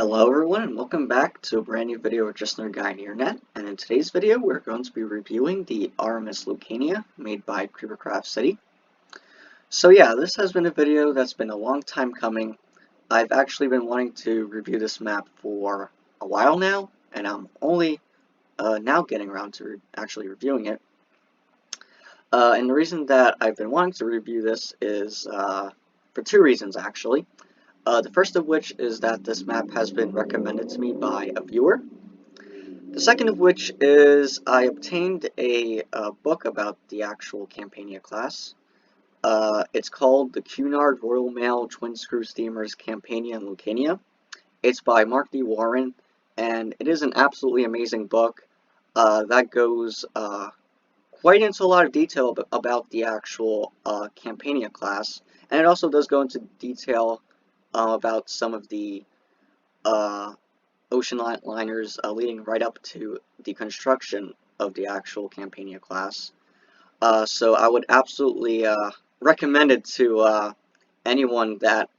Hello everyone and welcome back to a brand new video with Just Another Guy on the Internet. And in today's video we're going to be reviewing the RMS Lucania made by CreeperCraftCity. So yeah, this has been a video that's been a long time coming. I've actually been wanting to review this map for a while now, and I'm only now getting around to actually reviewing it. And the reason that I've been wanting to review this is for two reasons actually. The first of which is that this map has been recommended to me by a viewer. The second of which is I obtained a book about the actual Campania class. It's called The Cunard Royal Mail Twin Screw Steamers Campania and Lucania. It's by Mark D. Warren, and it is an absolutely amazing book that goes quite into a lot of detail about the actual Campania class, and it also does go into detail about some of the ocean liners leading right up to the construction of the actual Campania class. So I would absolutely recommend it to anyone that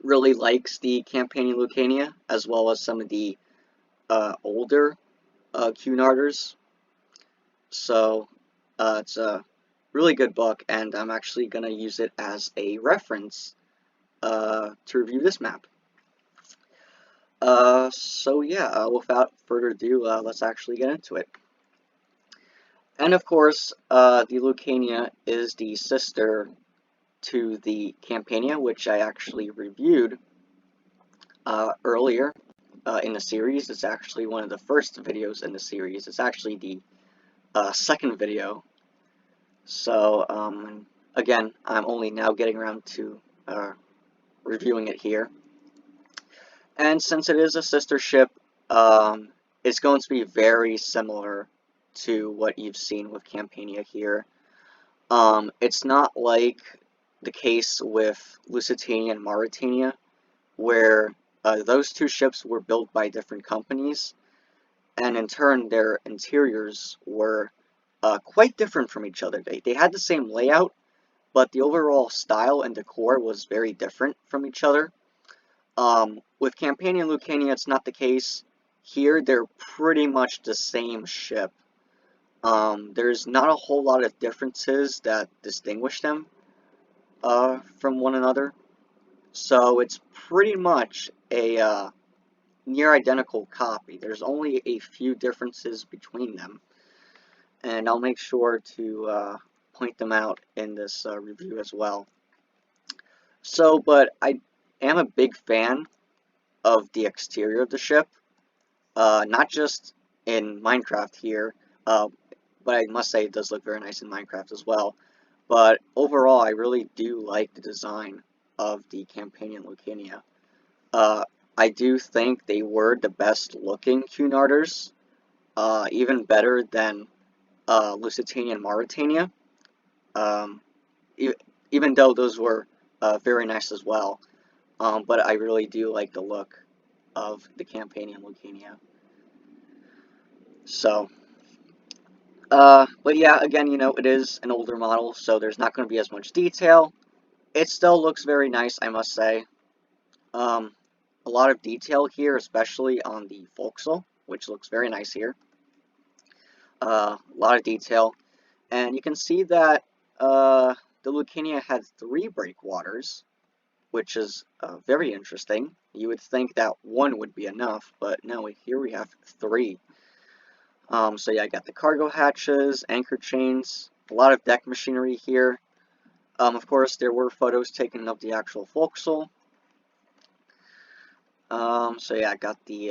really likes the Campania Lucania, as well as some of the older Cunarders. So it's a really good book, and I'm actually going to use it as a reference to review this map. So yeah, without further ado, let's actually get into it. And of course, the Lucania is the sister to the Campania, which I actually reviewed earlier in the series. It's actually one of the first videos in the series. It's actually the second video. So, again, I'm only now getting around to reviewing it here. And since it is a sister ship, it's going to be very similar to what you've seen with Campania here. It's not like the case with Lusitania and Mauritania, where those two ships were built by different companies, and in turn their interiors were quite different from each other. They had the same layout, but the overall style and decor was very different from each other. With Campania and Lucania, it's not the case. Here, they're pretty much the same ship. There's not a whole lot of differences that distinguish them from one another. So it's pretty much a near identical copy. There's only a few differences between them, and I'll make sure to point them out in this review as well. So, but I am a big fan of the exterior of the ship, not just in Minecraft here, but I must say it does look very nice in Minecraft as well. But overall, I really do like the design of the Campania and Lucania. I do think they were the best looking Cunarders, even better than Lusitania and Mauritania, even though those were very nice as well. But I really do like the look of the Campania and Lucania. So, but yeah, again, you know, it is an older model, so there's not going to be as much detail. It still looks very nice, I must say. A lot of detail here, especially on the forecastle, which looks very nice here. A lot of detail. And you can see that the Lucania had 3 breakwaters, which is very interesting. You would think that 1 would be enough, but no, here we have 3. So yeah, I got the cargo hatches, anchor chains, a lot of deck machinery here. Of course, there were photos taken of the actual forecastle. So yeah, I got the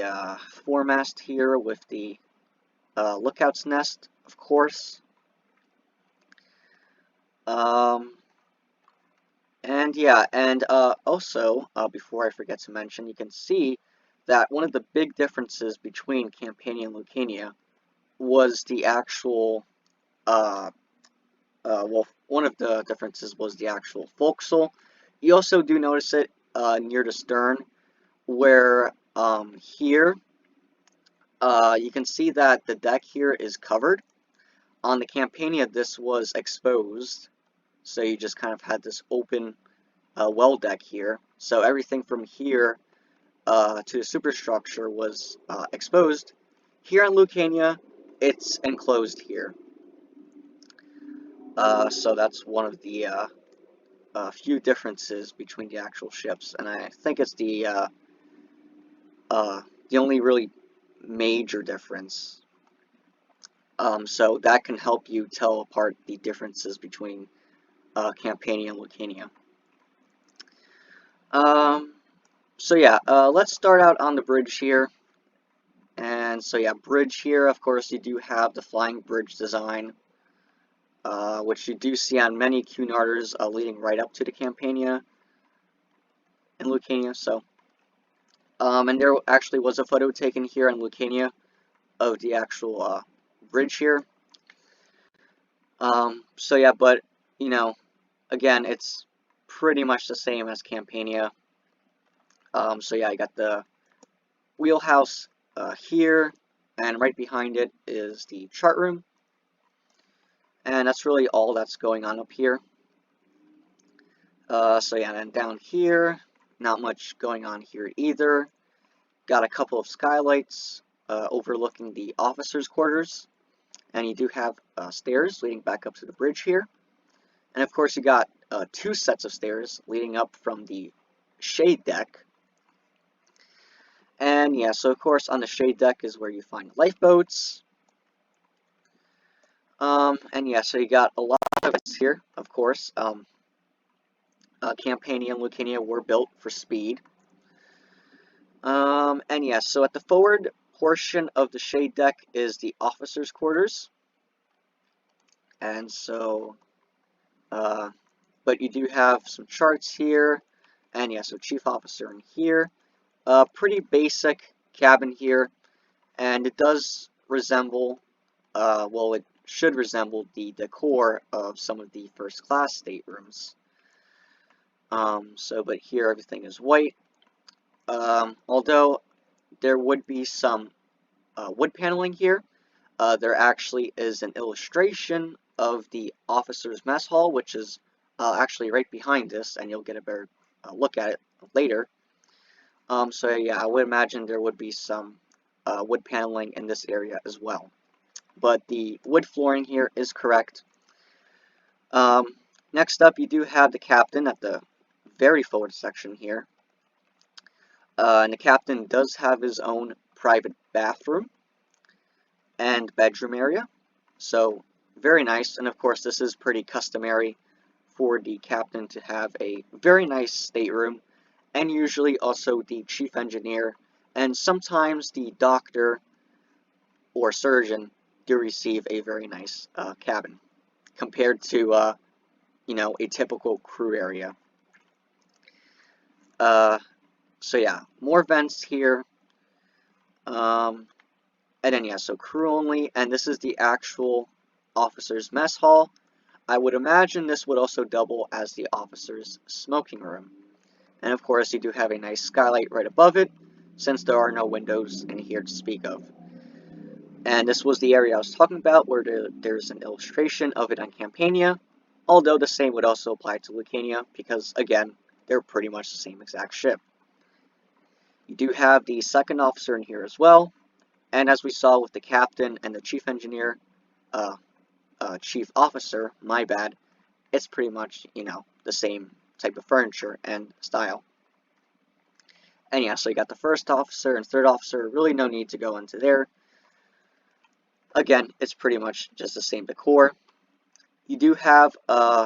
foremast here with the lookout's nest, of course. And yeah, and also, before I forget to mention, you can see that one of the big differences between Campania and Lucania was the actual, well, one of the differences was the actual forecastle. You also do notice it near the stern, where here, you can see that the deck here is covered. On the Campania, this was exposed, so you just kind of had this open well deck here. So everything from here to the superstructure was exposed. Here on Lucania, it's enclosed here. So that's one of the few differences between the actual ships, and I think it's the only really major difference. So that can help you tell apart the differences between Campania and Lucania. So yeah, let's start out on the bridge here. And so yeah, bridge here, of course, you do have the flying bridge design, which you do see on many Cunarders leading right up to the Campania and Lucania. So, and there actually was a photo taken here in Lucania of the actual bridge here. So yeah, but you know, again, it's pretty much the same as Campania. So yeah, I got the wheelhouse here, and right behind it is the chart room. And that's really all that's going on up here. So yeah, and down here, not much going on here either. Got a couple of skylights overlooking the officers' quarters. And you do have stairs leading back up to the bridge here. And of course you got two sets of stairs leading up from the shade deck. And yeah, so of course on the shade deck is where you find lifeboats. And yeah, so you got a lot of it here, of course. Campania and Lucania were built for speed. And yeah, so at the forward portion of the shade deck is the officers' quarters. And so, but you do have some charts here. And yeah, so chief officer in here. Pretty basic cabin here. And it does resemble, well, it should resemble the decor of some of the first class staterooms. But here everything is white. Although there would be some wood paneling here, there actually is an illustration of the officers' mess hall, which is actually right behind this, and you'll get a better look at it later. So yeah, I would imagine there would be some wood paneling in this area as well. But the wood flooring here is correct. Next up, you do have the captain at the very forward section here. And the captain does have his own private bathroom and bedroom area. So very nice. And of course, this is pretty customary for the captain to have a very nice stateroom, and usually also the chief engineer and sometimes the doctor or surgeon do receive a very nice cabin compared to you know, a typical crew area. So yeah, more vents here. And then yeah, so crew only, and this is the actual officers' mess hall. I would imagine this would also double as the officers' smoking room. And of course, you do have a nice skylight right above it, since there are no windows in here to speak of. And this was the area I was talking about, where there's an illustration of it on Campania, although the same would also apply to Lucania, because again, they're pretty much the same exact ship. You do have the second officer in here as well, and as we saw with the captain and the chief engineer, chief officer, my bad, it's pretty much, you know, the same type of furniture and style. And yeah, so you got the first officer and third officer, really no need to go into there. Again, it's pretty much just the same decor. You do have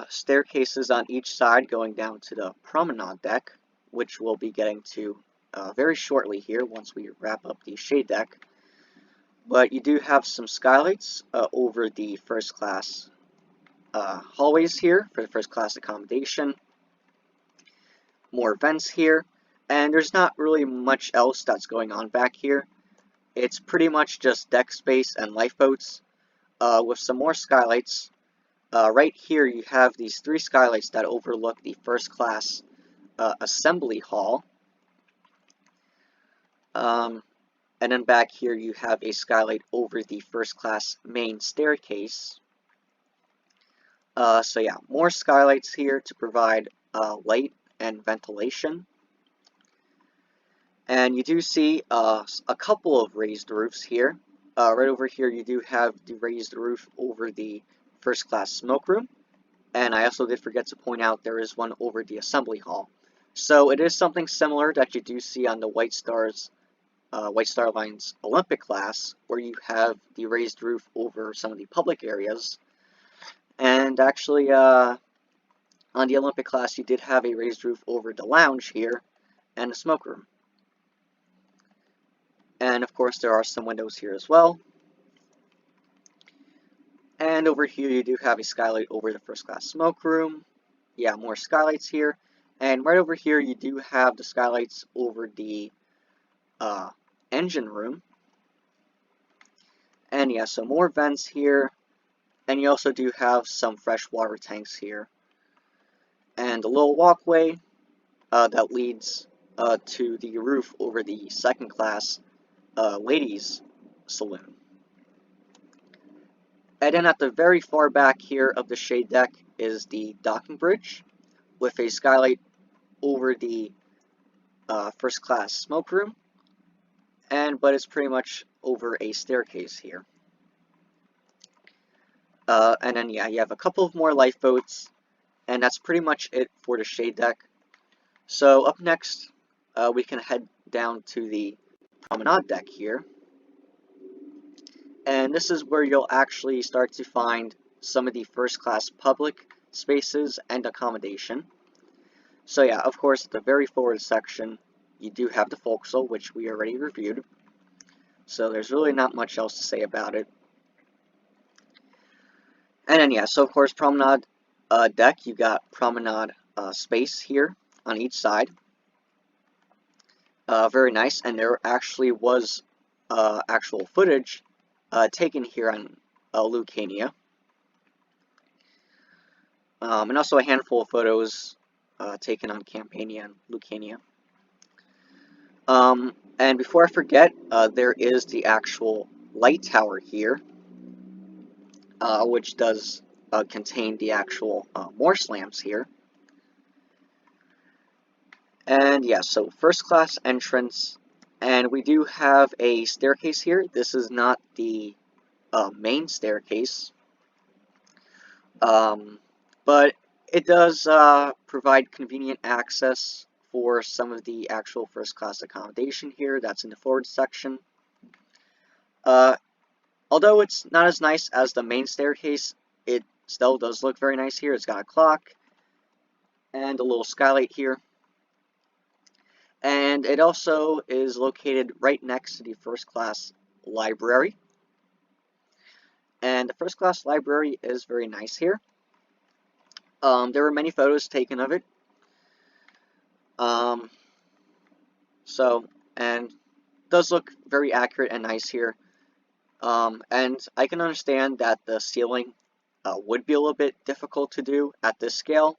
staircases on each side going down to the Promenade Deck, which we'll be getting to very shortly here once we wrap up the shade deck. But you do have some skylights over the first class hallways here for the first class accommodation. More vents here, and there's not really much else that's going on back here. It's pretty much just deck space and lifeboats with some more skylights. Right here you have these three skylights that overlook the first class assembly hall. And then back here you have a skylight over the first class main staircase. So yeah, more skylights here to provide light and ventilation. And you do see a couple of raised roofs here. Right over here you do have the raised roof over the first class smoke room. And I also did forget to point out there is one over the assembly hall. So it is something similar that you do see on the White Star Line's Olympic class, where you have the raised roof over some of the public areas. And actually, on the Olympic class, you did have a raised roof over the lounge here and the smoke room. And of course, there are some windows here as well. And over here, you do have a skylight over the first class smoke room. Yeah, more skylights here. And right over here, you do have the skylights over the engine room. And yeah, so more vents here. And you also do have some fresh water tanks here. And a little walkway that leads to the roof over the second class ladies' saloon. And then at the very far back here of the shade deck is the docking bridge with a skylight over the first class smoke room, but it's pretty much over a staircase here. And then yeah, you have a couple of more lifeboats, and that's pretty much it for the shade deck. So up next, we can head down to the Promenade Deck here. And this is where you'll actually start to find some of the first class public spaces and accommodation. So yeah, of course, at the very forward section, you do have the forecastle, which we already reviewed. So there's really not much else to say about it. And then yeah, so of course, Promenade Deck, you got Promenade space here on each side. Very nice, and there actually was actual footage taken here on Lucania. And also a handful of photos taken on Campania and Lucania. And before I forget, there is the actual light tower here, which does contain the actual Morse lamps here. And yeah, so first class entrance, and we do have a staircase here. This is not the main staircase, but it does provide convenient access for some of the actual first class accommodation here. That's in the forward section. Although it's not as nice as the main staircase, it still does look very nice here. It's got a clock and a little skylight here. And it also is located right next to the first class library. And the first class library is very nice here. There were many photos taken of it. And does look very accurate and nice here. And I can understand that the ceiling would be a little bit difficult to do at this scale.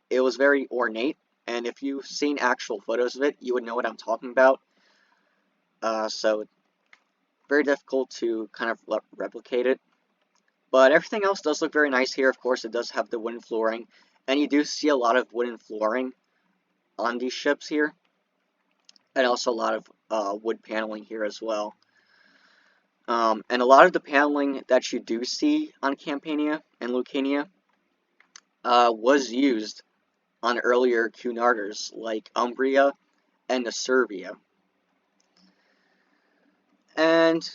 It was very ornate, and if you've seen actual photos of it, you would know what I'm talking about. So, very difficult to kind of replicate it. But everything else does look very nice here. Of course, it does have the wooden flooring, and you do see a lot of wooden flooring on these ships here, and also a lot of wood paneling here as well. And a lot of the paneling that you do see on Campania and Lucania was used on earlier Cunarders like Umbria and the Servia. And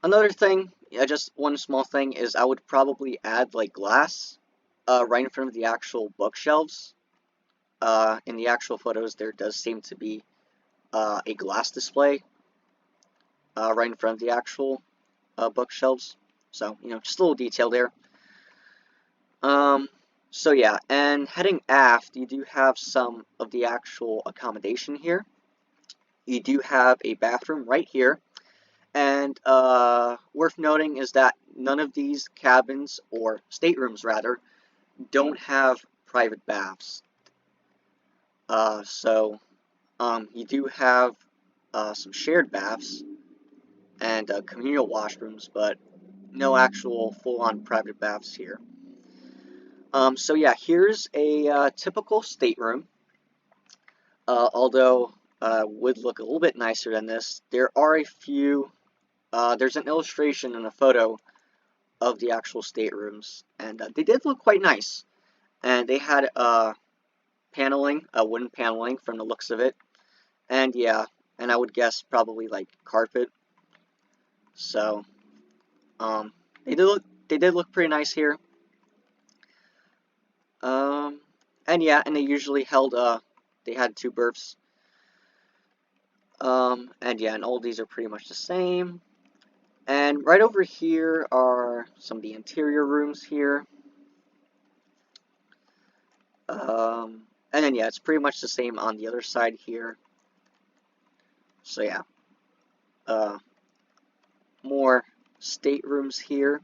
another thing, just one small thing, is I would probably add like glass right in front of the actual bookshelves. In the actual photos, there does seem to be a glass display right in front of the actual bookshelves. So, just a little detail there. So yeah, and heading aft, you do have some of the actual accommodation here. You do have a bathroom right here. And worth noting is that none of these cabins, or staterooms rather, don't have private baths. So you do have some shared baths and communal washrooms, but no actual full-on private baths here. So yeah, here's a typical stateroom. Although would look a little bit nicer than this. There are a few, there's an illustration and a photo of the actual staterooms, and they did look quite nice. And they had paneling, wooden paneling from the looks of it, and yeah, and I would guess probably like carpet. So, they did look pretty nice here. And yeah, and they usually held they had 2 berths. And yeah, and all these are pretty much the same. And right over here are some of the interior rooms here. And then yeah, it's pretty much the same on the other side here. So yeah, more staterooms here.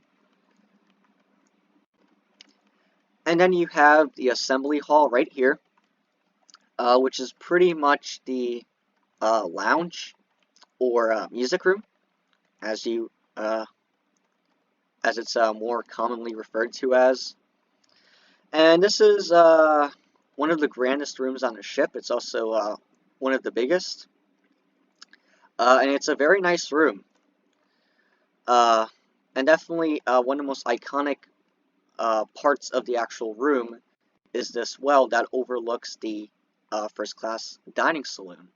And then you have the assembly hall right here, which is pretty much the lounge or music room, as it's more commonly referred to as. And this is one of the grandest rooms on the ship. It's also one of the biggest, and it's a very nice room. And definitely one of the most iconic parts of the actual room is this well that overlooks the first class dining saloon.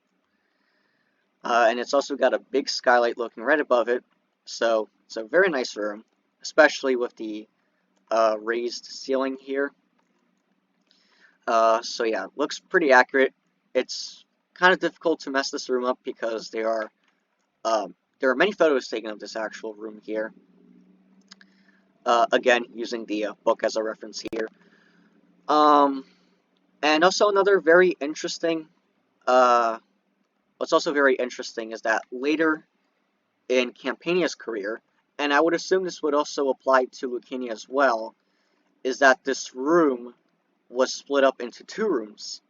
And it's also got a big skylight looking right above it, so it's a very nice room, especially with the raised ceiling here. So yeah, looks pretty accurate. It's kind of difficult to mess this room up because there are many photos taken of this actual room here. Again, using the book as a reference here. And also another very interesting, what's also very interesting is that later in Campania's career, and I would assume this would also apply to Lucania as well, is that this room was split up into 2 rooms.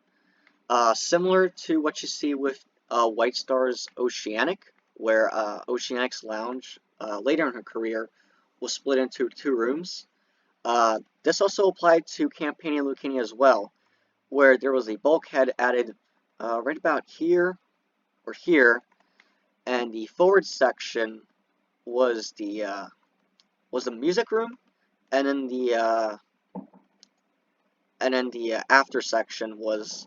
Similar to what you see with White Star's Oceanic, where Oceanic's lounge, later in her career, was split into 2 rooms. This also applied to Campania Lucania as well, where there was a bulkhead added right about here or here, and the forward section was the music room, and then the after section was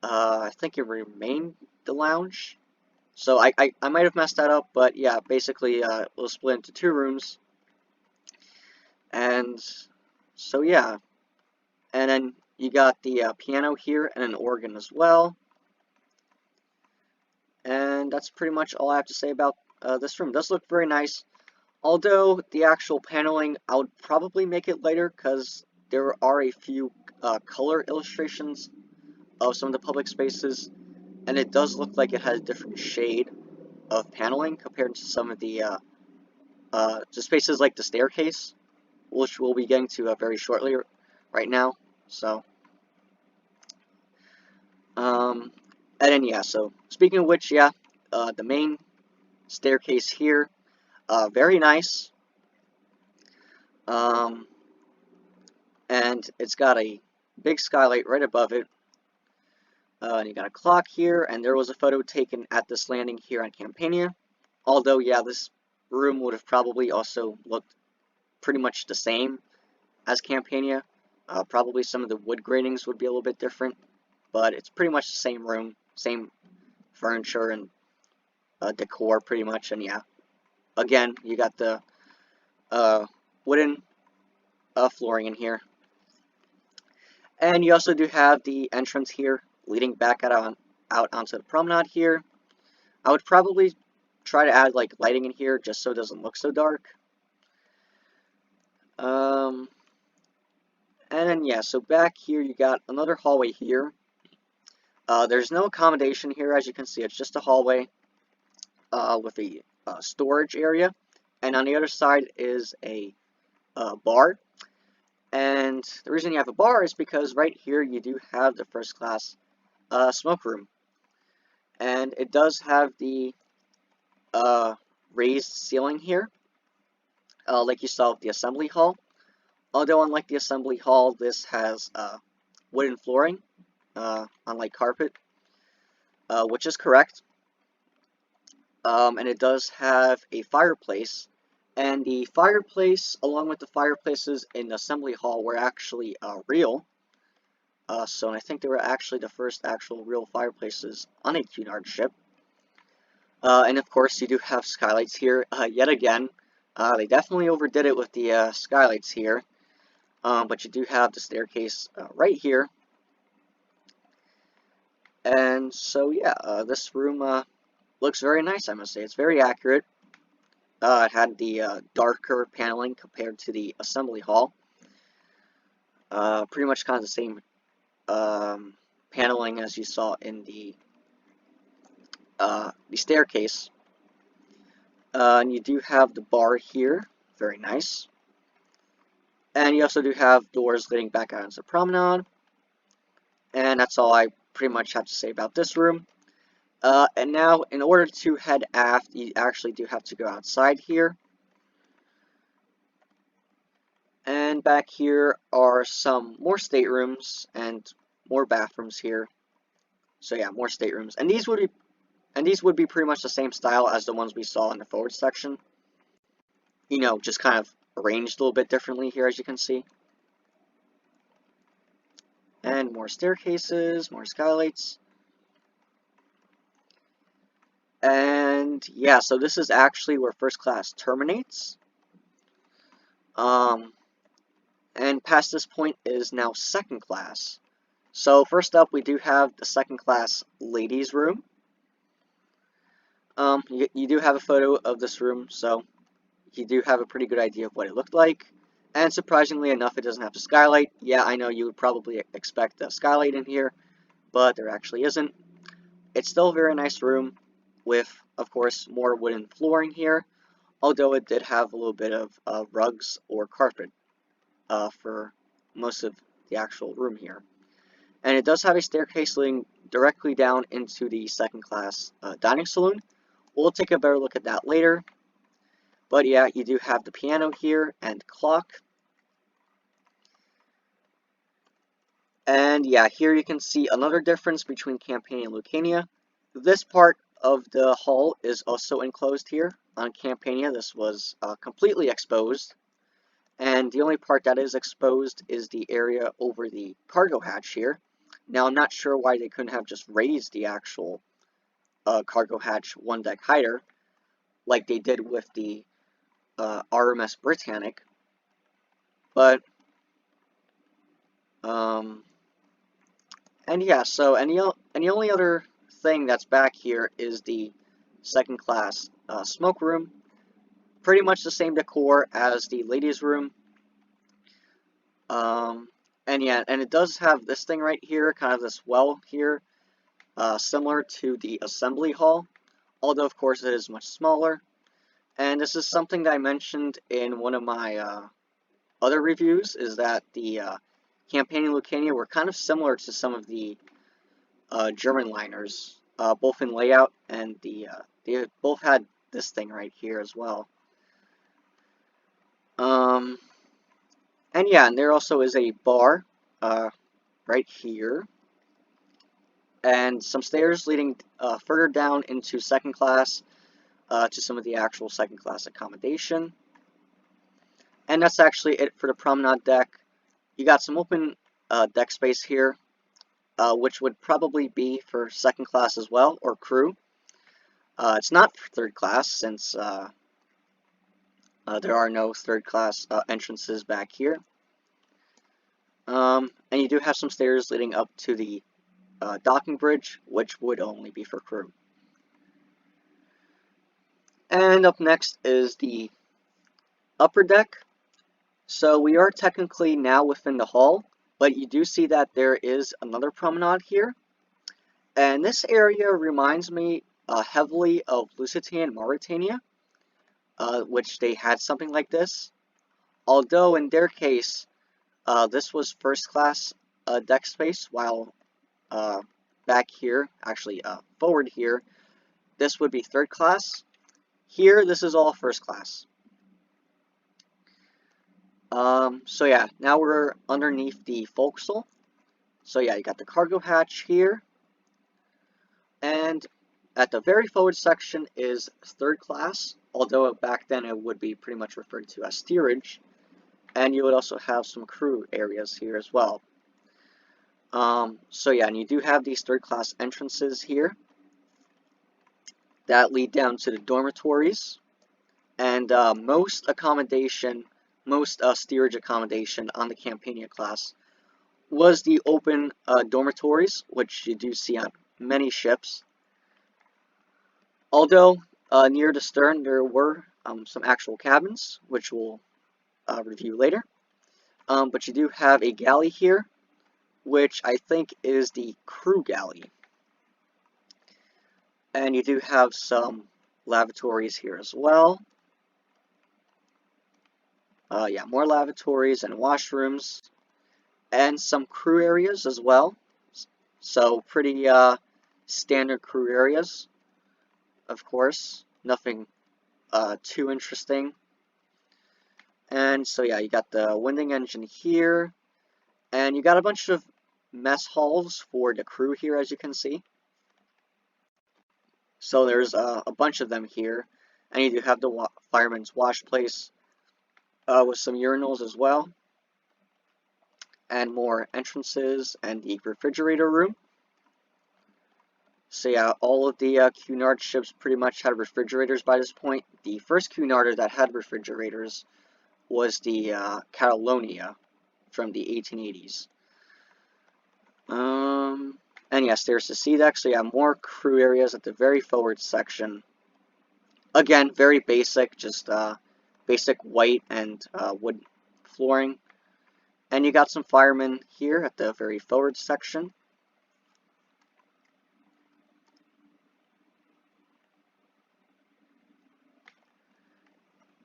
I think it remained the lounge. So I might have messed that up, but yeah, basically it was split into 2 rooms. And so yeah, and then you got the piano here and an organ as well. And that's pretty much all I have to say about this room. It does look very nice. Although the actual paneling, I would probably make it lighter because there are a few color illustrations of some of the public spaces, and it does look like it has a different shade of paneling compared to some of the spaces like the staircase, which we'll be getting to very shortly right now. So, and then yeah, so speaking of which, yeah, the main staircase here, very nice. And it's got a big skylight right above it. And you got a clock here, and there was a photo taken at this landing here on Campania. Although, yeah, this room would have probably also looked pretty much the same as Campania. Probably some of the wood gratings would be a little bit different, but it's pretty much the same room, same furniture and decor pretty much. And yeah, again, you got the wooden flooring in here. And you also do have the entrance here leading back out onto the promenade here. I would probably try to add like lighting in here just so it doesn't look so dark. And then yeah, so back here you got another hallway here. There's no accommodation here, as you can see. It's just a hallway with a storage area, and on the other side is a bar. And the reason you have a bar is because right here you do have the first class smoke room, and it does have the raised ceiling here, like you saw with the assembly hall. Although unlike the assembly hall, this has wooden flooring, unlike carpet. which is correct. And it does have a fireplace. And the fireplace, along with the fireplaces in the assembly hall, were actually real. So I think they were actually the first actual real fireplaces on a Cunard ship. And of course, you do have skylights here yet again. They definitely overdid it with the skylights here. But you do have the staircase right here. And so yeah, this room looks very nice, I must say. It's very accurate. It had the darker paneling compared to the assembly hall. Pretty much kind of the same paneling as you saw in the staircase. And you do have the bar here, very nice. And you also do have doors leading back out into the promenade. And that's all I pretty much have to say about this room. And now, in order to head aft, you actually do have to go outside here. And back here are some more staterooms and more bathrooms here. So yeah, more staterooms. And these would be pretty much the same style as the ones we saw in the forward section. You know, just kind of arranged a little bit differently here, as you can see. And more staircases, more skylights. And yeah, so this is actually where first class terminates. And past this point is now second class. So first up, we do have the second class ladies room. You do have a photo of this room, so you do have a pretty good idea of what it looked like. And surprisingly enough, it doesn't have the skylight. Yeah, I know you would probably expect a skylight in here, but there actually isn't. It's still a very nice room with, of course, more wooden flooring here, although it did have a little bit of rugs or carpet for most of the actual room here. And it does have a staircase leading directly down into the second class dining saloon. We'll take a better look at that later. But yeah, you do have the piano here and clock. And yeah, here you can see another difference between Campania and Lucania. This part of the hall is also enclosed here. On Campania, this was completely exposed. And the only part that is exposed is the area over the cargo hatch here. Now, I'm not sure why they couldn't have just raised the actual cargo hatch one deck higher, like they did with the RMS Britannic. But, and yeah, so, and the only other thing that's back here is the second class smoke room. Pretty much the same decor as the ladies' room. And yeah, and it does have this thing right here, kind of this well here, similar to the assembly hall, although of course it is much smaller. And this is something that I mentioned in one of my other reviews, is that the Campania and Lucania were kind of similar to some of the German liners, both in layout, and they both had this thing right here as well. And yeah, and there also is a bar right here, and some stairs leading further down into second class to some of the actual second class accommodation. And that's actually it for the Promenade Deck. You got some open deck space here, which would probably be for second class as well, or crew. It's not for third class, since there are no third class entrances back here. And you do have some stairs leading up to the docking bridge, which would only be for crew. And up next is the upper deck. So we are technically now within the hall, but you do see that there is another promenade here. And this area reminds me heavily of Lusitania and Mauritania, which they had something like this. Although in their case, this was first class deck space, while back here, actually forward here, this would be third class. Here, this is all first class. So yeah, now we're underneath the forecastle. So yeah, you got the cargo hatch here. And at the very forward section is third class, although back then it would be pretty much referred to as steerage. And you would also have some crew areas here as well. So yeah, and you do have these third class entrances here that lead down to the dormitories. And most steerage accommodation on the Campania class was the open dormitories, which you do see on many ships. Although near the stern there were some actual cabins, which we'll review later. But you do have a galley here, which I think is the crew galley. And you do have some lavatories here as well. Yeah, more lavatories and washrooms, and some crew areas as well. So pretty standard crew areas, of course. Nothing too interesting. And so yeah, you got the winding engine here, and you got a bunch of mess halls for the crew here, as you can see. So there's a bunch of them here, and you do have the fireman's wash place with some urinals as well, and more entrances, and the refrigerator room. So yeah, all of the Cunard ships pretty much had refrigerators by this point. The first Cunarder that had refrigerators was the Catalonia from the 1880s. And yes, there's the sea deck, so yeah, more crew areas at the very forward section. Again, very basic, just basic white and wood flooring. And you got some firemen here at the very forward section.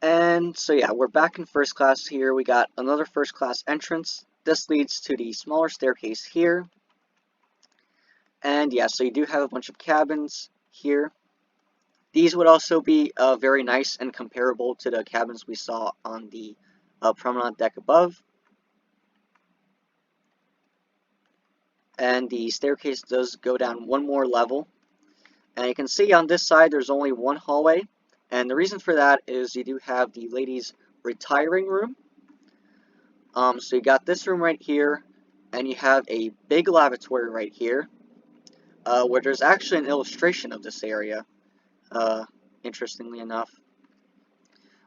And so yeah, we're back in first class here. We got another first class entrance. This leads to the smaller staircase here. And yeah, so you do have a bunch of cabins here. These would also be very nice and comparable to the cabins we saw on the Promenade Deck above. And the staircase does go down one more level. And you can see on this side there's only one hallway. And the reason for that is you do have the ladies' retiring room. So you got this room right here, and you have a big lavatory right here, where there's actually an illustration of this area, interestingly enough.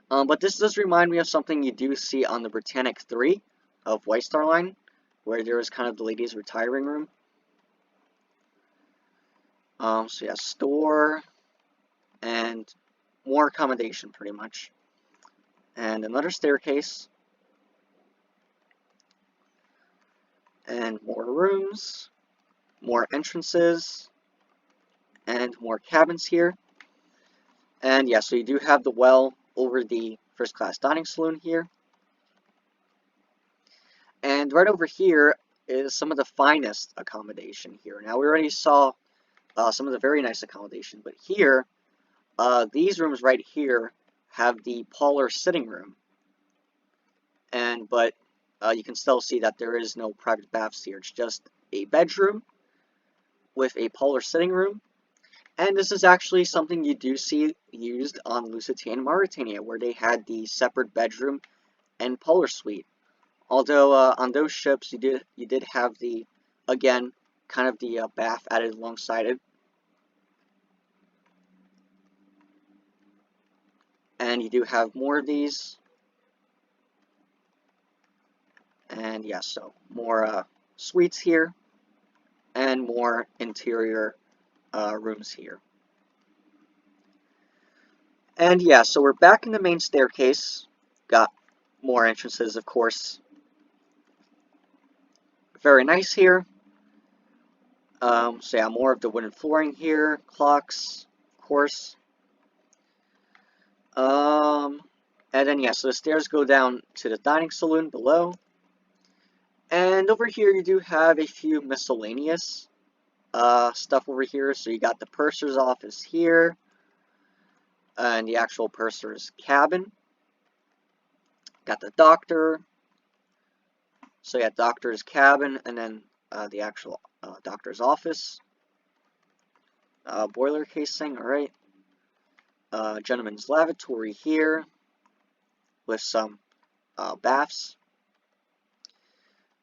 But this does remind me of something you do see on the Britannic 3 of White Star Line, where there is kind of the ladies' retiring room. So yeah, store, and more accommodation pretty much. And another staircase. And more rooms, more entrances, and more cabins here. And yeah, so you do have the well over the first class dining saloon here. And right over here is some of the finest accommodation here. Now, we already saw some of the very nice accommodation, but here, these rooms right here have the parlor sitting room. But you can still see that there is no private baths here. It's just a bedroom with a parlor sitting room. And this is actually something you do see used on Lucania and Mauritania, where they had the separate bedroom and parlor suite. Although on those ships you did have the, again, kind of the bath added alongside it. And you do have more of these. And yeah, so more suites here, and more interior rooms here. And yeah, so we're back in the main staircase. Got more entrances, of course. Very nice here. So yeah, more of the wooden flooring here, clocks, of course. And then yeah, so the stairs go down to the dining saloon below. And over here you do have a few miscellaneous stuff over here. So you got the purser's office here, and the actual purser's cabin. Got the doctor. So yeah, doctor's cabin, and then the actual doctor's office. boiler casing, alright. Gentleman's lavatory here with some baths.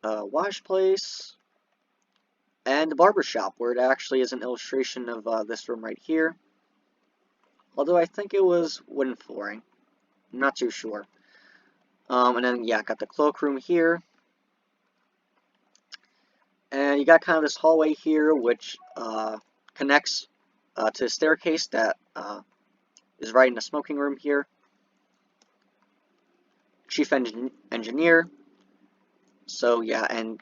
Wash place. And the barber shop, where it actually is an illustration of this room right here. Although I think it was wooden flooring. I'm not too sure. And then, yeah, got the cloakroom here. And you got kind of this hallway here, which connects to a staircase that is right in the smoking room here. Chief engineer. So, yeah, and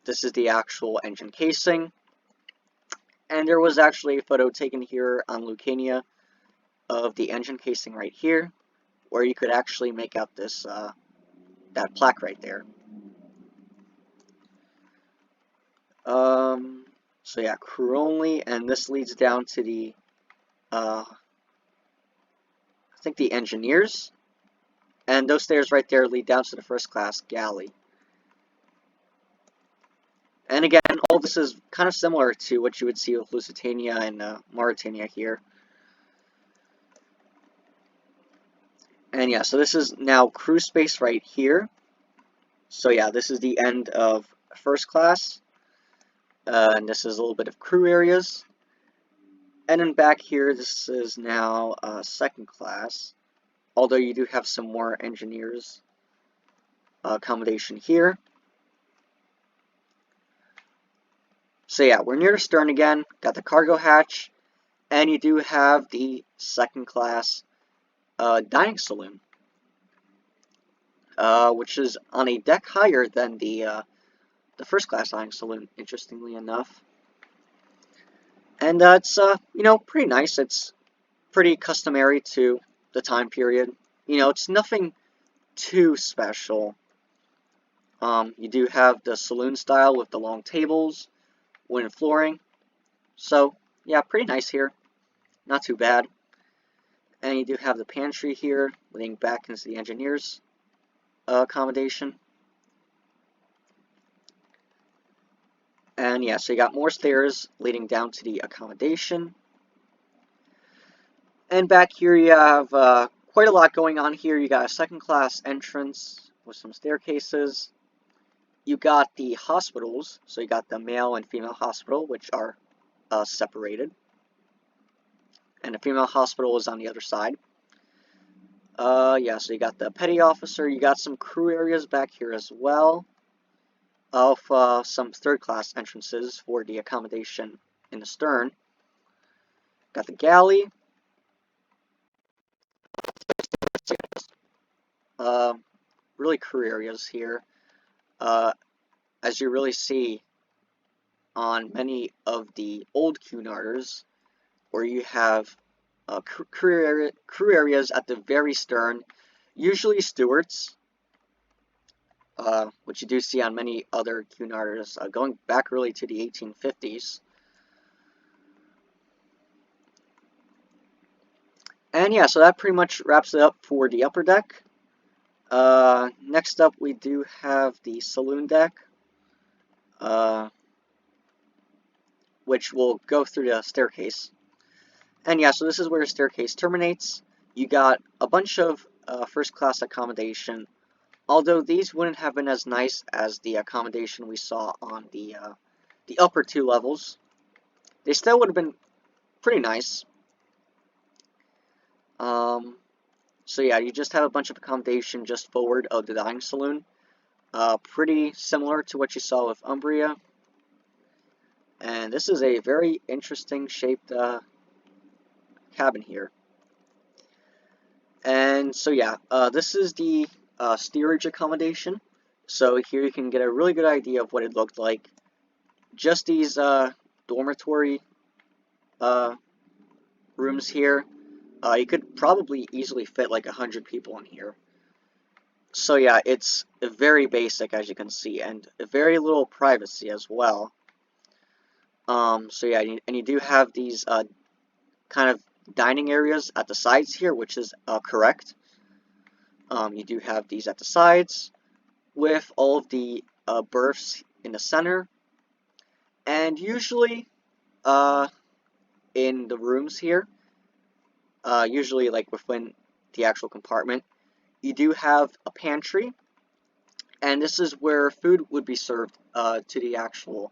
this is the actual engine casing. And there was actually a photo taken here on Lucania of the engine casing right here, where you could actually make out this that plaque right there. So yeah, crew only, and this leads down to the I think the engineers, and those stairs right there lead down to the first class galley. And again, all this is kind of similar to what you would see with Lusitania and Mauritania here. And yeah, so this is now crew space right here. So yeah, this is the end of first class. And this is a little bit of crew areas. And then back here, this is now second class. Although you do have some more engineers accommodation here. So yeah, we're near the stern again. Got the cargo hatch. And you do have the second class dining saloon. Which is on a deck higher than the first class dining saloon, interestingly enough. And it's, you know, pretty nice. It's pretty customary to the time period. You know, it's nothing too special. You do have the saloon style with the long tables, wooden flooring. So, yeah, pretty nice here. Not too bad. And you do have the pantry here, leading back into the engineers' accommodation. And yeah, so you got more stairs leading down to the accommodation. And back here you have quite a lot going on here. You got a second class entrance with some staircases. You got the hospitals, so you got the male and female hospital, which are separated. And the female hospital is on the other side. Yeah, so you got the petty officer. You got some crew areas back here as well. Of some third class entrances for the accommodation in the stern. Got the galley. Really crew areas here. As you really see on many of the old Cunarders, where you have crew areas at the very stern, usually stewards, which you do see on many other Cunarders, going back really to the 1850s. And yeah, so that pretty much wraps it up for the upper deck. Next up, we do have the Saloon Deck, which will go through the staircase. And yeah, so this is where the staircase terminates. You got a bunch of first class accommodation, although these wouldn't have been as nice as the accommodation we saw on the upper two levels. They still would have been pretty nice. So yeah, you just have a bunch of accommodation just forward of the dining saloon. Pretty similar to what you saw with Umbria. And this is a very interesting shaped cabin here. And so yeah, this is the steerage accommodation. So here you can get a really good idea of what it looked like. Just these dormitory rooms here. You could probably easily fit like 100 people in here. So yeah, it's very basic as you can see, and very little privacy as well. So yeah, and you do have these kind of dining areas at the sides here, which is correct. You do have these at the sides with all of the berths in the center, and usually in the rooms here, usually like within the actual compartment, you do have a pantry, and this is where food would be served to the actual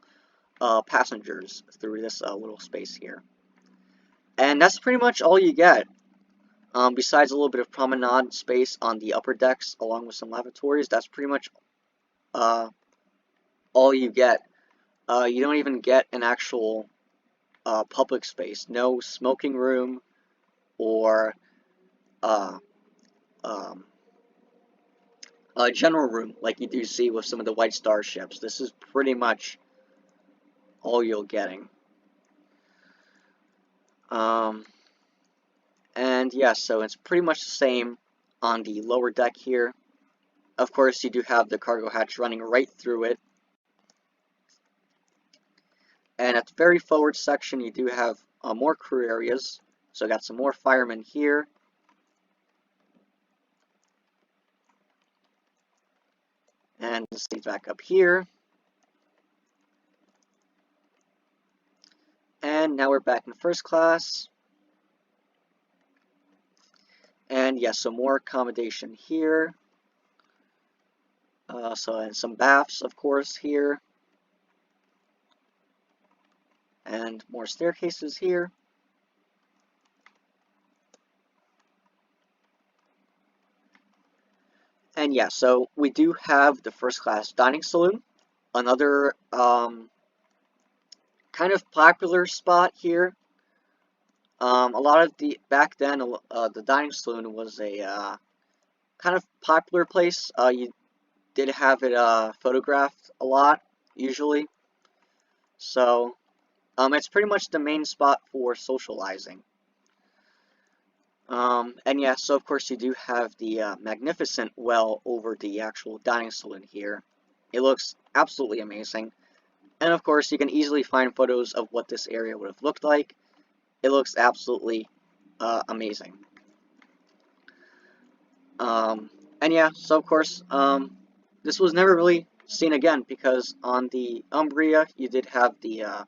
passengers through this little space here. And that's pretty much all you get. Besides a little bit of promenade space on the upper decks, along with some lavatories, that's pretty much all you get. You don't even get an actual public space. No smoking room or um, a general room like you do see with some of the White Star ships. This is pretty much all you're getting. And yeah, so it's pretty much the same on the lower deck here. Of course, you do have the cargo hatch running right through it. And at the very forward section, you do have more crew areas. So I got some more firemen here. And let's see back up here. And now we're back in first class. And yes, so more accommodation here. And some baths, of course, here. And more staircases here. And yeah, so we do have the first class dining saloon. Another kind of popular spot here. A lot of back then, the dining saloon was a kind of popular place. You did have it photographed a lot, usually. So, it's pretty much the main spot for socializing. And yeah, so of course you do have the magnificent well over the actual dining saloon here. It looks absolutely amazing. And of course you can easily find photos of what this area would have looked like. It looks absolutely amazing. And yeah, so of course, this was never really seen again because on the Umbria you did have the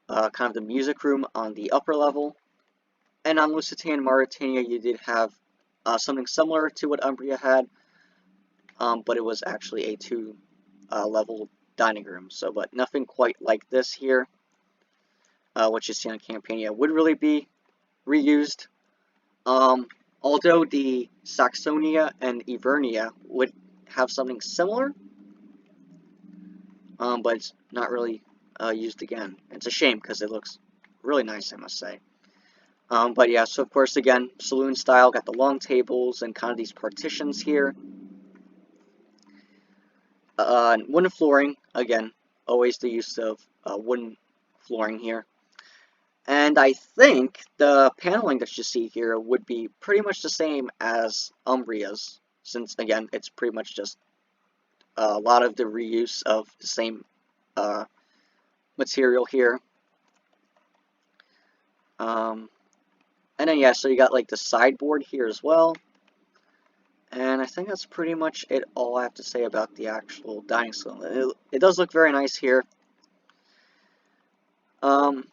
kind of the music room on the upper level. And on Lusitania and Mauritania, you did have something similar to what Umbria had, but it was actually a two-level dining room. So, but nothing quite like this here, what you see on Campania would really be reused. Although the Saxonia and Ivernia would have something similar, but it's not really used again. It's a shame because it looks really nice, I must say. But yeah, so of course, again, saloon style, got the long tables and kind of these partitions here. Wooden flooring, again, always the use of wooden flooring here. And I think the paneling that you see here would be pretty much the same as Umbria's, since, again, it's pretty much just a lot of the reuse of the same material here. And then, yeah, so you got, like, the sideboard here as well. And I think that's pretty much all I have to say about the actual dining saloon. It does look very nice here. And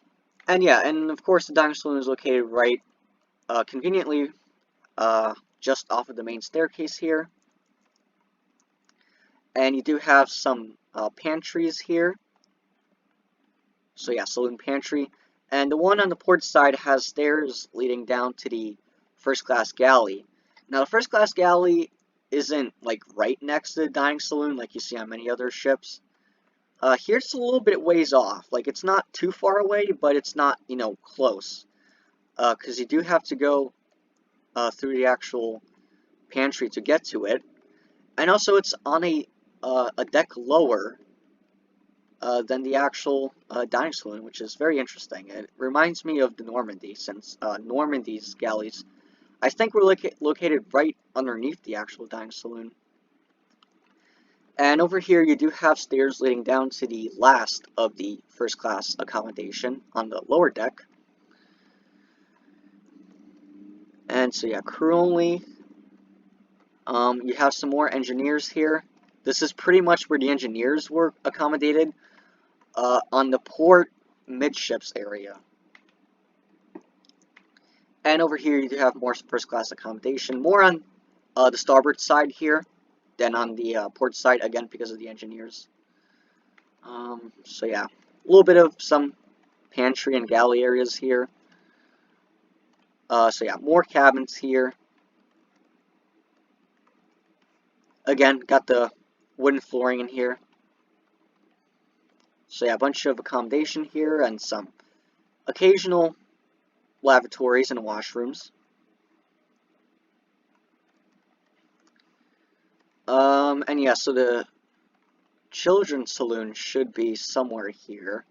yeah, and of course the dining saloon is located right, conveniently, just off of the main staircase here. And you do have some pantries here. So yeah, saloon pantry. And the one on the port side has stairs leading down to the first class galley. Now the first class galley isn't like right next to the dining saloon like you see on many other ships. Here it's a little bit ways off. Like it's not too far away, but it's not, you know, close. Because you do have to go through the actual pantry to get to it. And also it's on a deck lower than the actual dining saloon, which is very interesting. It reminds me of the Normandy, since Normandy's galleys, I think, were located right underneath the actual dining saloon. And over here, you do have stairs leading down to the last of the first class accommodation on the lower deck. And so yeah, crew only. You have some more engineers here. This is pretty much where the engineers were accommodated. On the port midships area. And over here you do have more first class accommodation, more on the starboard side here than on the port side, again because of the engineers. So yeah, a little bit of some pantry and galley areas here. So yeah, more cabins here. Again, got the wooden flooring in here. So yeah, a bunch of accommodation here and some occasional lavatories and washrooms. And yeah, so the children's saloon should be somewhere here.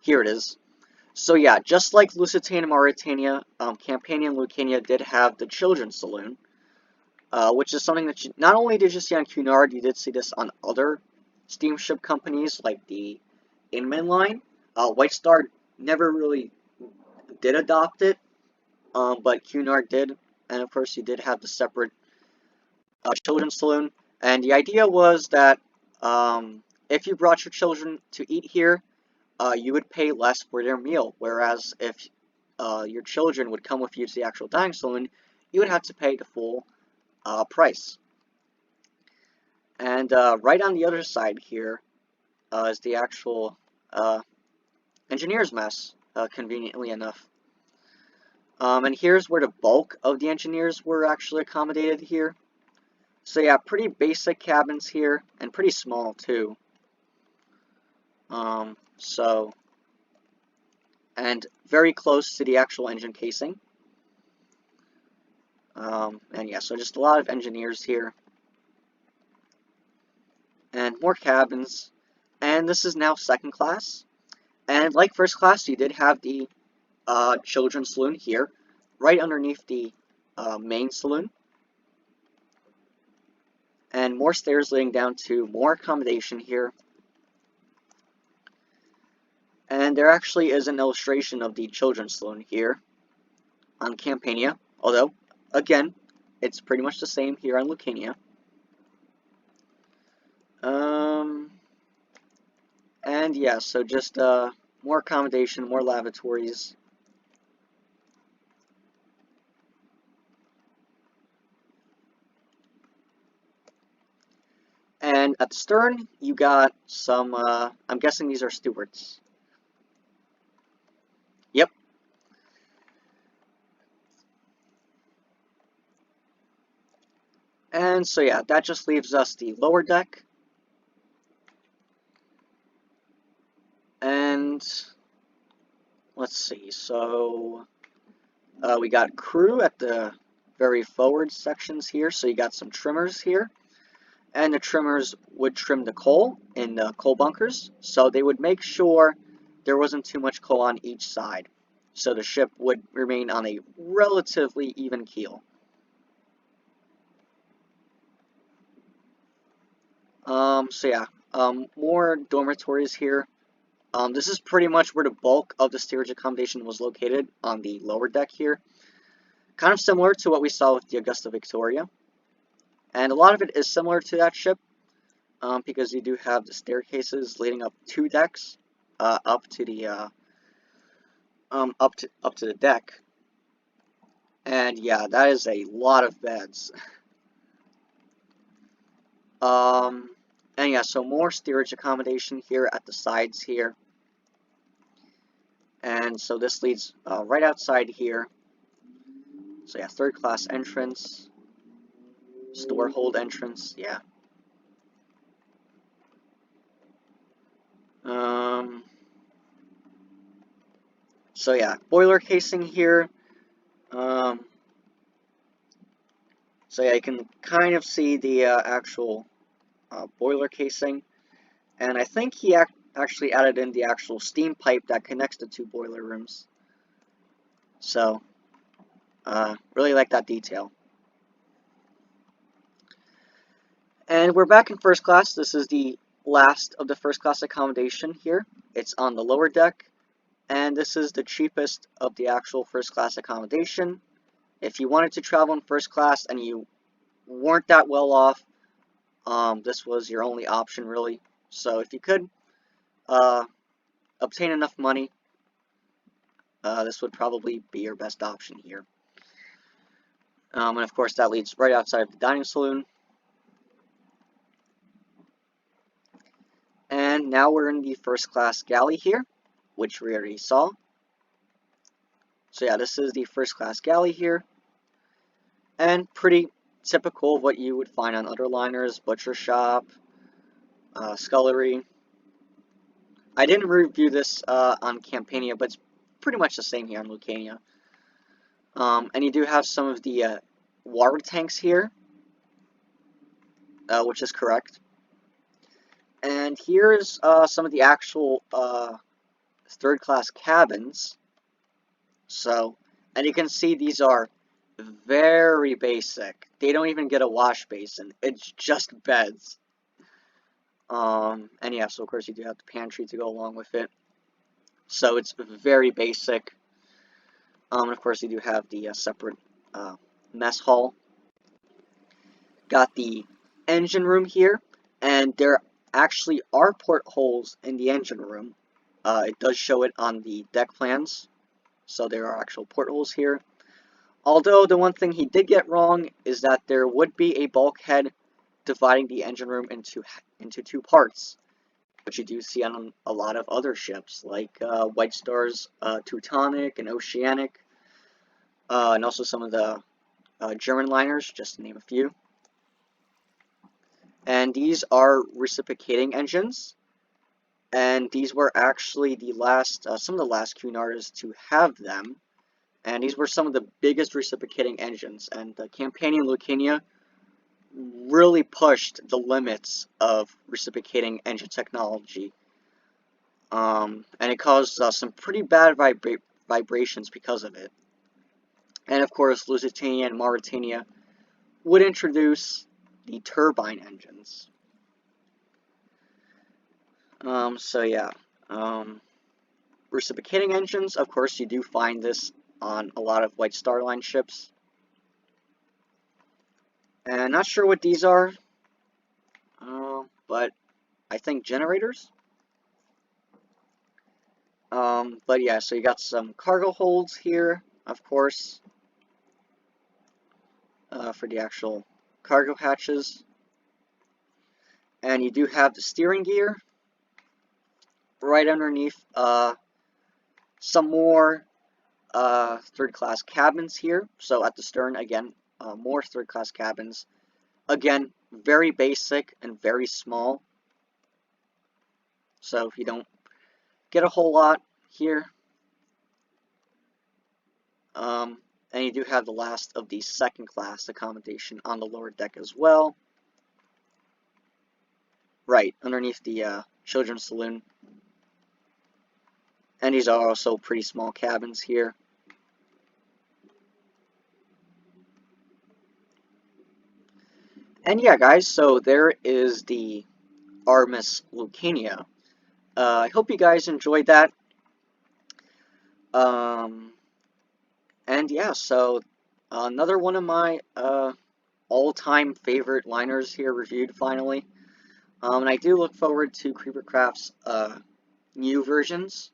Here it is. So yeah, just like Lusitania and Mauritania, Campania and Lucania did have the children's saloon, which is something that not only did you see on Cunard, you did see this on other steamship companies like the Inman line. White Star never really did adopt it, but Cunard did, and of course you did have the separate children's saloon. And the idea was that if you brought your children to eat here, you would pay less for their meal, whereas if your children would come with you to the actual dining saloon, you would have to pay the full price. And right on the other side here is the actual engineer's mess, conveniently enough. And here's where the bulk of the engineers were actually accommodated here. So yeah, pretty basic cabins here, and pretty small too. And very close to the actual engine casing. And yeah, so just a lot of engineers here. And more cabins. And this is now second class. And like first class, you did have the children's saloon here, right underneath the main saloon. And more stairs leading down to more accommodation here. And there actually is an illustration of the children's saloon here on Campania, although, again, it's pretty much the same here on Lucania. And yeah, so just more accommodation, more lavatories. And at the stern, you got some, I'm guessing these are stewards. Yep. And so yeah, that just leaves us the lower deck. And let's see, so we got crew at the very forward sections here, so you got some trimmers here. And the trimmers would trim the coal in the coal bunkers, so they would make sure there wasn't too much coal on each side, so the ship would remain on a relatively even keel. So yeah, more dormitories here. This is pretty much where the bulk of the steerage accommodation was located, on the lower deck here. Kind of similar to what we saw with the Augusta Victoria. And a lot of it is similar to that ship, because you do have the staircases leading up 2 decks, up to the deck. And yeah, that is a lot of beds. And yeah, so more steerage accommodation here at the sides here. And so this leads right outside here. So yeah, third class entrance, store hold entrance, yeah. So yeah, boiler casing here. So yeah, you can kind of see the actual boiler casing, and I think he actually added in the actual steam pipe that connects the 2 boiler rooms. So, really like that detail. And we're back in first class. This is the last of the first class accommodation here. It's on the lower deck, and this is the cheapest of the actual first class accommodation. If you wanted to travel in first class and you weren't that well off, this was your only option really. So if you could obtain enough money, this would probably be your best option here. And of course that leads right outside of the dining saloon. And now we're in the first class galley here, which we already saw. So yeah, this is the first class galley here. And pretty typical of what you would find on other liners, butcher shop, scullery. I didn't review this on Campania, but it's pretty much the same here on Lucania. And you do have some of the water tanks here, which is correct. And here's some of the actual third class cabins. So, and you can see these are very basic. They don't even get a wash basin. It's just beds. And yeah, so of course you do have the pantry to go along with it. So it's very basic. And of course you do have the separate mess hall. Got the engine room here, and there actually are portholes in the engine room. It does show it on the deck plans, so there are actual portholes here. Although the one thing he did get wrong is that there would be a bulkhead dividing the engine room into two parts, which you do see on a lot of other ships, like White Star's Teutonic and Oceanic, and also some of the German liners, just to name a few. And these are reciprocating engines, and these were actually the last, some of the last Cunards to have them. And these were some of the biggest reciprocating engines, and the Campania and Lucania really pushed the limits of reciprocating engine technology. And it caused some pretty bad vibrations because of it. And of course, Lusitania and Mauritania would introduce the turbine engines. So yeah, reciprocating engines, of course, you do find this on a lot of White Star Line ships. And not sure what these are, but I think generators. But yeah, so you got some cargo holds here, of course, for the actual cargo hatches. And you do have the steering gear right underneath some more third-class cabins here. So at the stern, again, more third-class cabins. Again, very basic and very small. So you don't get a whole lot here. And you do have the last of the second-class accommodation on the lower deck as well. Right, underneath the children's saloon. And these are also pretty small cabins here. And yeah, guys, so there is the RMS Lucania. I hope you guys enjoyed that. And yeah, so another one of my all-time favorite liners here reviewed finally. And I do look forward to CreeperCraft's new versions.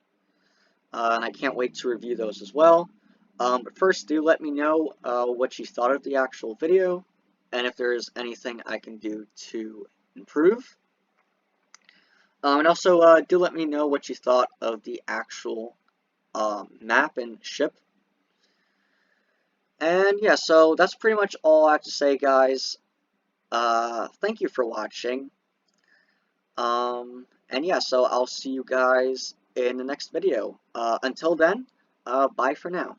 And I can't wait to review those as well. But first, do let me know what you thought of the actual video, and if there is anything I can do to improve. And also, do let me know what you thought of the actual map and ship. And yeah, so that's pretty much all I have to say, guys. Thank you for watching. And yeah, so I'll see you guys in the next video. Until then, bye for now.